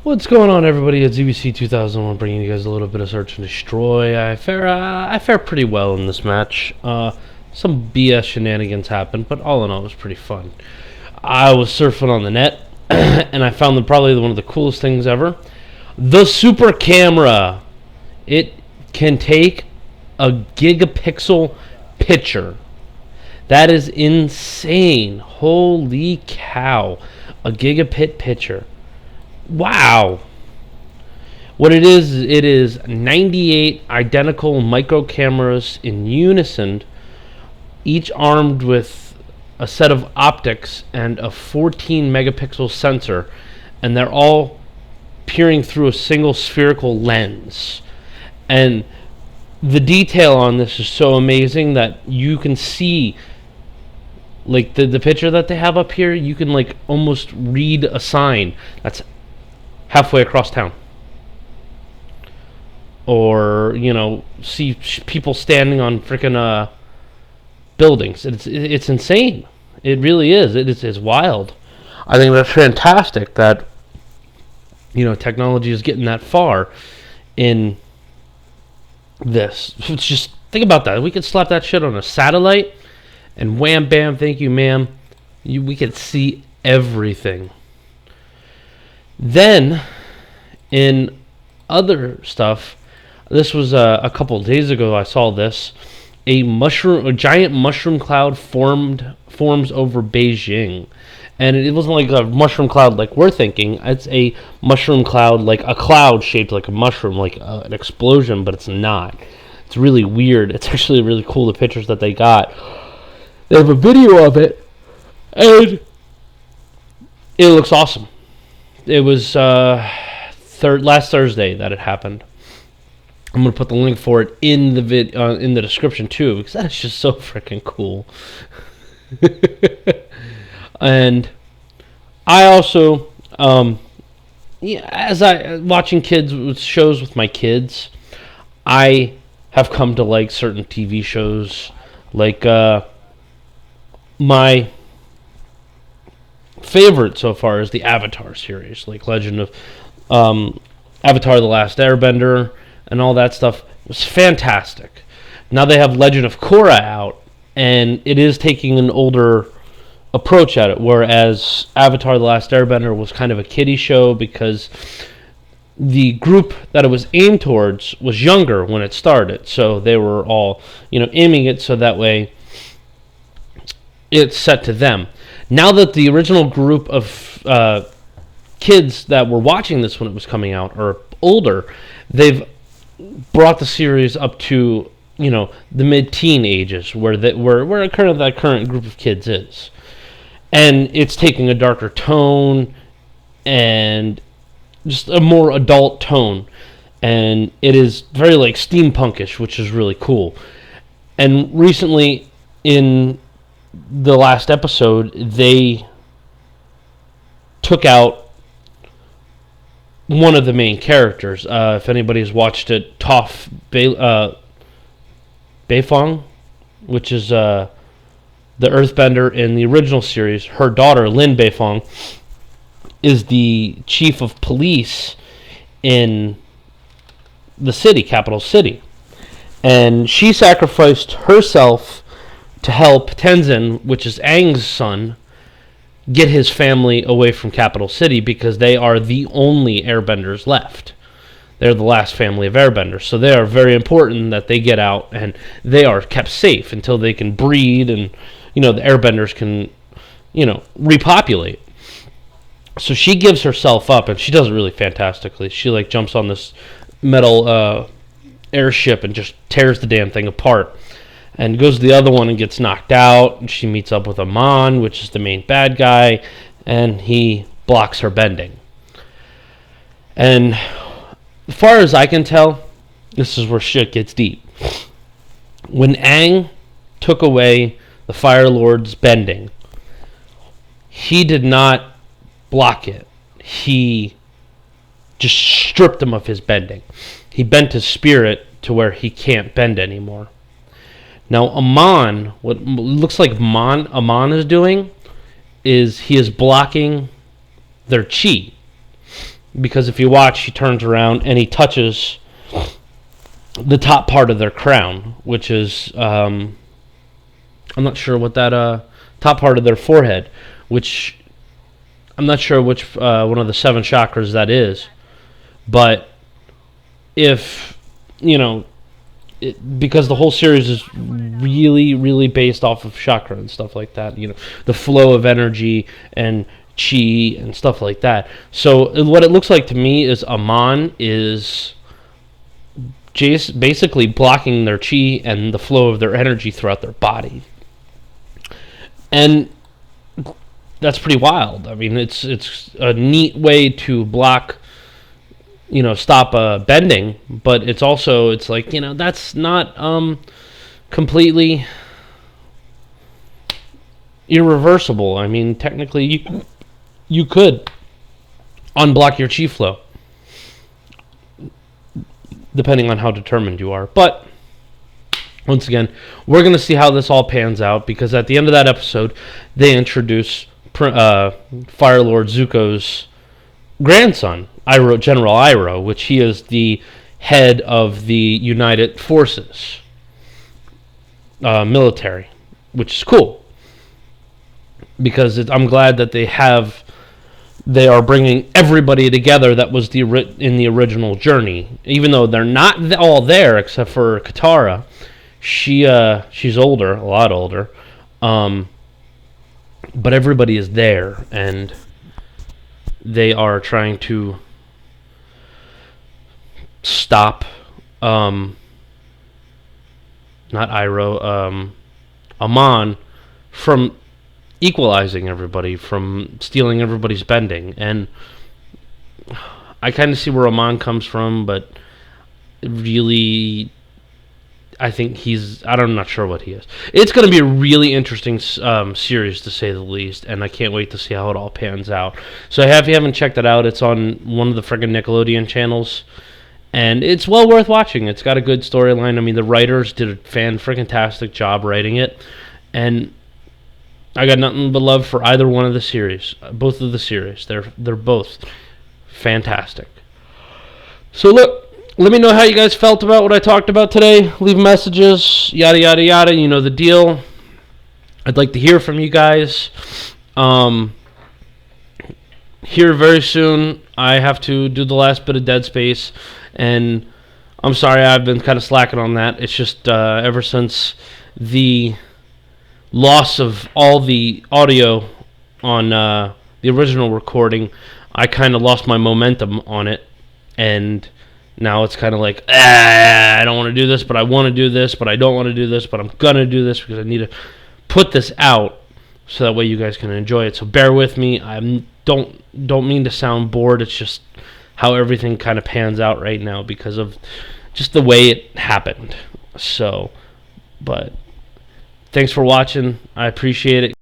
What's going on, everybody? It's ZBC 2001, bringing you guys a little bit of Search and Destroy. I fare pretty well in this match. Some BS shenanigans happened, but all in all, it was pretty fun. I was surfing on the net, and I found probably one of the coolest things ever. The Super Camera. It can take a gigapixel picture. That is insane. Holy cow. A gigapit picture. Wow. What it is 98 identical micro cameras in unison, each armed with a set of optics and a 14 megapixel sensor, and they're all peering through a single spherical lens. And the detail on this is so amazing that you can see, like, the picture that they have up here, you can like almost read a sign that's halfway across town, or see people standing on freaking buildings. It's insane. It really is. It's wild. I think that's fantastic that technology is getting that far in this. It's just, think about that. We could slap that shit on a satellite, and wham bam, thank you, ma'am. We could see everything. Then, in other stuff, this was a couple of days ago. I saw this. A giant mushroom cloud forms over Beijing, and it wasn't like a mushroom cloud like we're thinking. It's a mushroom cloud, like a cloud shaped like a mushroom, like an explosion, but it's not. It's really weird. It's actually really cool. The pictures that they got. They have a video of it, and it looks awesome. It was last Thursday that it happened. I'm gonna put the link for it in the in the description too, because that is just so freaking cool. And I also, as I watching shows with my kids, I have come to like certain TV shows, like my favorite so far is the Avatar series, like Legend of Avatar: The Last Airbender and all that stuff. It was fantastic. Now they have Legend of Korra out, and it is taking an older approach at it, whereas Avatar: The Last Airbender was kind of a kiddie show because the group that it was aimed towards was younger when it started, so they were all aiming it so that way it's set to them. Now that the original group of kids that were watching this when it was coming out are older, they've brought the series up to the mid-teen ages, where that current group of kids is, and it's taking a darker tone and just a more adult tone, and it is very like steampunkish, which is really cool. And recently, in the last episode, they took out one of the main characters. If anybody has watched it, Toph Beifong, which is the Earthbender in the original series, her daughter, Lin Beifong, is the chief of police in the city, capital city. And she sacrificed herself to help Tenzin, which is Aang's son, get his family away from Capital City, because they are the only airbenders left. They're the last family of airbenders, so they are very important that they get out and they are kept safe until they can breed and the airbenders can repopulate. So she gives herself up, and she does it really fantastically. She like jumps on this metal airship and just tears the damn thing apart, and goes to the other one and gets knocked out. And she meets up with Amon, which is the main bad guy, and he blocks her bending. And as far as I can tell, this is where shit gets deep. When Aang took away the Fire Lord's bending, he did not block it. He just stripped him of his bending. He bent his spirit to where he can't bend anymore. Now, Amon, what looks like Amon is doing is he is blocking their chi. because if you watch, he turns around and he touches the top part of their crown, which is I'm not sure what that top part of their forehead, which I'm not sure which one of the 7 chakras that is, but if because the whole series is really, really based off of chakra and stuff like that, the flow of energy and chi and stuff like that. So what it looks like to me is Amon is basically blocking their chi and the flow of their energy throughout their body. And that's pretty wild. I mean, it's a neat way to block, stop bending, but it's like, that's not completely irreversible. I mean, technically, you could unblock your chi flow, depending on how determined you are. But once again, we're going to see how this all pans out, because at the end of that episode, they introduce Fire Lord Zuko's grandson, General Iroh, which he is the head of the United Forces military, which is cool, because I'm glad that they are bringing everybody together that was in the original journey, even though they're not all there except for Katara. She's older, a lot older, but everybody is there, and they are trying to stop not Iroh, Amon from equalizing everybody, from stealing everybody's bending. And I kind of see where Amon comes from, but really, I think I'm not sure what he is. It's going to be a really interesting series, to say the least, and I can't wait to see how it all pans out. So if you haven't checked it out, it's on one of the friggin' Nickelodeon channels, and it's well worth watching. It's got a good storyline. I mean, the writers did a fan-friggin-tastic job writing it, and I got nothing but love for either one of the series. Both of the series. They're both fantastic. So look, let me know how you guys felt about what I talked about today. Leave messages, yada, yada, yada. You know the deal. I'd like to hear from you guys. Here very soon, I have to do the last bit of Dead Space, and I'm sorry I've been kind of slacking on that. It's just ever since the loss of all the audio on the original recording, I kind of lost my momentum on it, and now it's kind of like, I don't want to do this, but I want to do this, but I don't want to do this, but I'm going to do this because I need to put this out so that way you guys can enjoy it. So bear with me. I don't mean to sound bored. It's just how everything kind of pans out right now because of just the way it happened. So, but thanks for watching. I appreciate it.